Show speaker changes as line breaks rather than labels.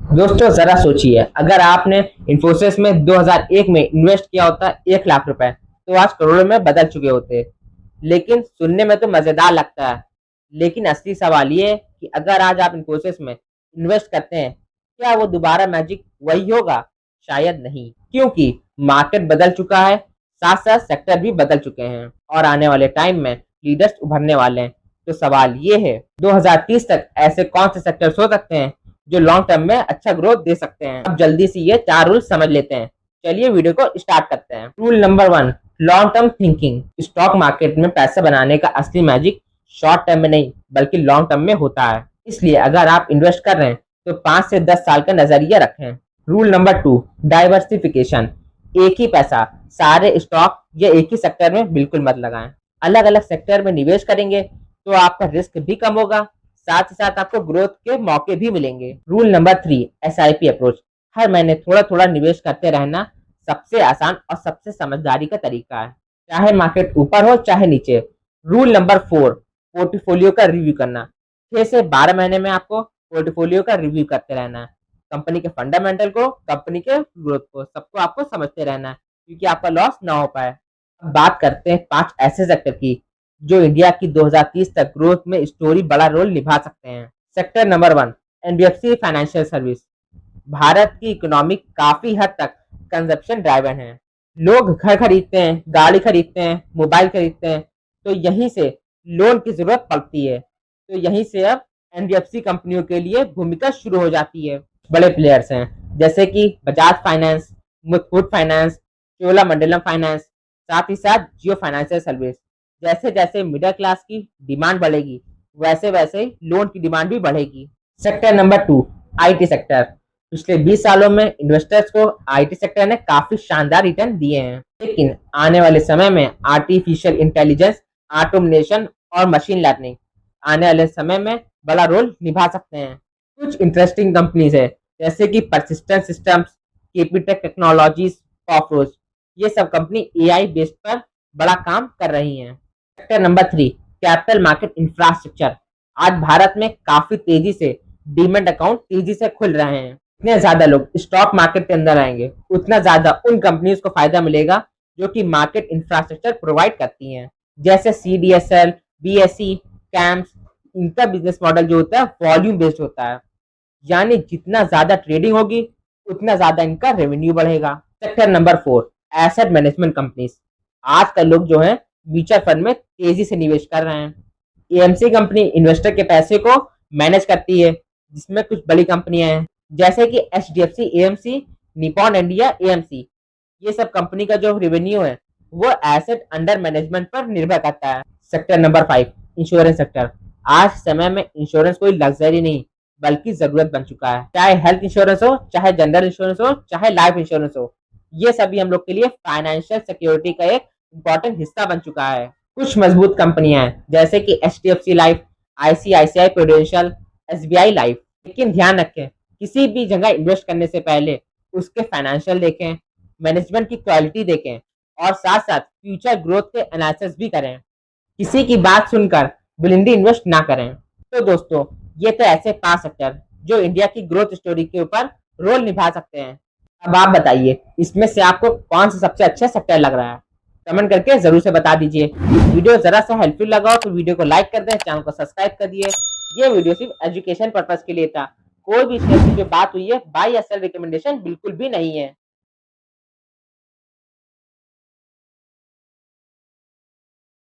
दोस्तों जरा सोचिए, अगर आपने इन्फोसिस में 2001 में इन्वेस्ट किया होता 1 लाख रुपए, तो आज करोड़ों में बदल चुके होते। लेकिन सुनने में तो मजेदार लगता है, लेकिन असली सवाल ये है कि अगर आज आप इन्फोसिस में इन्वेस्ट करते हैं, क्या वो दोबारा मैजिक वही होगा? शायद नहीं, क्योंकि मार्केट बदल चुका है, साथ साथ सेक्टर भी बदल चुके हैं और आने वाले टाइम में लीडर्स उभरने वाले हैं। तो सवाल ये है, 2030 तक ऐसे कौन से सेक्टर्स हो सकते हैं जो लॉन्ग टर्म में अच्छा ग्रोथ दे सकते हैं? अब जल्दी से ये 4 रूल समझ लेते हैं। चलिए वीडियो को स्टार्ट करते हैं। Rule number 1, long term thinking. Stock market में पैसा बनाने का असली मैजिक शॉर्ट टर्म में नहीं बल्कि लॉन्ग टर्म में होता है। इसलिए अगर आप इन्वेस्ट कर रहे हैं तो 5 से 10 साल का नजरिया रखें। Rule number 2, diversification. एक ही पैसा सारे स्टॉक या एक ही सेक्टर में बिल्कुल मत लगाएं। अलग अलग सेक्टर में निवेश करेंगे तो आपका रिस्क भी कम होगा, साथ ही साथ आपको ग्रोथ के मौके भी मिलेंगे। Rule number 3, SIP approach. हर महीने थोड़ा थोड़ा निवेश करते रहना सबसे आसान और सबसे समझदारी का तरीका है, चाहे मार्केट ऊपर हो चाहे नीचे। रूल नंबर 4, पोर्टफोलियो का रिव्यू करना। 6 से 12 महीने में आपको पोर्टफोलियो का रिव्यू करते रहना है। कंपनी के फंडामेंटल को, कंपनी के ग्रोथ को, सबको आपको समझते रहना है, क्योंकि आपका लॉस ना हो पाए। अब बात करते हैं 5 ऐसे सेक्टर की जो इंडिया की 2030 तक ग्रोथ में स्टोरी बड़ा रोल निभा सकते हैं। Sector number 1, NBFC financial service. Bharat की इकोनॉमी काफी हद तक कंजप्शन ड्राइवन है। लोग घर खरीदते हैं, गाड़ी खरीदते हैं, मोबाइल खरीदते हैं, तो यहीं से लोन की जरूरत पड़ती है। तो यहीं से अब एनबीएफसी कंपनियों के लिए भूमिका शुरू हो जाती है। बड़े प्लेयर्स हैं जैसे कि Bajaj finance, Muthoot finance, Cholamandalam finance, साथ ही साथ जियो फाइनेंशियल सर्विस। जैसे जैसे मिडिल क्लास की डिमांड बढ़ेगी, वैसे वैसे लोन की डिमांड भी बढ़ेगी। Sector number 2, IT sector. पिछले 20 सालों में इन्वेस्टर्स को आईटी सेक्टर ने काफी शानदार रिटर्न दिए हैं, लेकिन आने वाले समय में आर्टिफिशियल इंटेलिजेंस, ऑटोमेशन और मशीन लर्निंग आने वाले समय में बड़ा रोल निभा सकते हैं। कुछ इंटरेस्टिंग कंपनीज है जैसे कि परसिस्टेंट सिस्टम्स, केपीटेक टेक्नोलॉजीज, कॉफरोज। ये सब कंपनी एआई बेस्ड पर बड़ा काम कर रही हैं। Sector number 3, capital market infrastructure. आज भारत में काफी तेजी से डीमैट अकाउंट तेजी से खुल रहे हैं। इतने ज्यादा लोग स्टॉक मार्केट के अंदर आएंगे, उतना ज्यादा उन कंपनीज को फायदा मिलेगा जो कि मार्केट इंफ्रास्ट्रक्चर प्रोवाइड करती हैं, जैसे सीडीएसएल, बीएसई, कैम्स। इनका बिजनेस मॉडल जो होता है वॉल्यूम बेस्ड होता है, यानी जितना ज्यादा ट्रेडिंग होगी उतना ज्यादा इनका रेवेन्यू बढ़ेगा। Sector number 4, asset management companies. आजकल लोग जो है म्यूचुअल फंड में तेजी से निवेश कर रहे हैं। एएमसी कंपनी इन्वेस्टर के पैसे को मैनेज करती है, जिसमें कुछ बड़ी कंपनियां हैं जैसे कि HDFC AMC, Nippon India AMC. ये सब कंपनी का जो रेवेन्यू है वो एसेट अंडर मैनेजमेंट पर निर्भर करता है। Sector number 5, insurance sector. आज समय में इंश्योरेंस कोई लग्जरी नहीं बल्कि जरूरत बन चुका है। चाहे हेल्थ इंश्योरेंस हो, चाहे जनरल इंश्योरेंस हो, चाहे लाइफ इंश्योरेंस हो, ये सभी हम लोग के लिए फाइनेंशियल सिक्योरिटी का एक इम्पोर्टेंट हिस्सा बन चुका है। कुछ मजबूत कंपनियां हैं जैसे कि HDFC life, ICICI prudential, SBI life. लेकिन ध्यान रखें, किसी भी जगह इन्वेस्ट करने से पहले उसके फाइनेंशियल देखें, मैनेजमेंट की क्वालिटी देखें और साथ साथ फ्यूचर ग्रोथ के एनालिसिस भी करें। किसी की बात सुनकर ब्लिंडली इन्वेस्ट ना करें। तो दोस्तों, ये तो ऐसे 5 सेक्टर जो इंडिया की ग्रोथ स्टोरी के ऊपर रोल निभा सकते हैं। अब आप बताइए, इसमें से आपको कौन सा सबसे अच्छा सेक्टर लग रहा है? कमेंट करके जरूर से बता दीजिए। वीडियो जरा सा हेल्पफुल लगा हो तो वीडियो को लाइक कर दें, चैनल को सब्सक्राइब कर दिए। ये वीडियो सिर्फ एजुकेशन पर्पज के लिए था। कोई भी शेयर की जो बात हुई है बाय या सेल रिकमेंडेशन बिल्कुल भी नहीं है।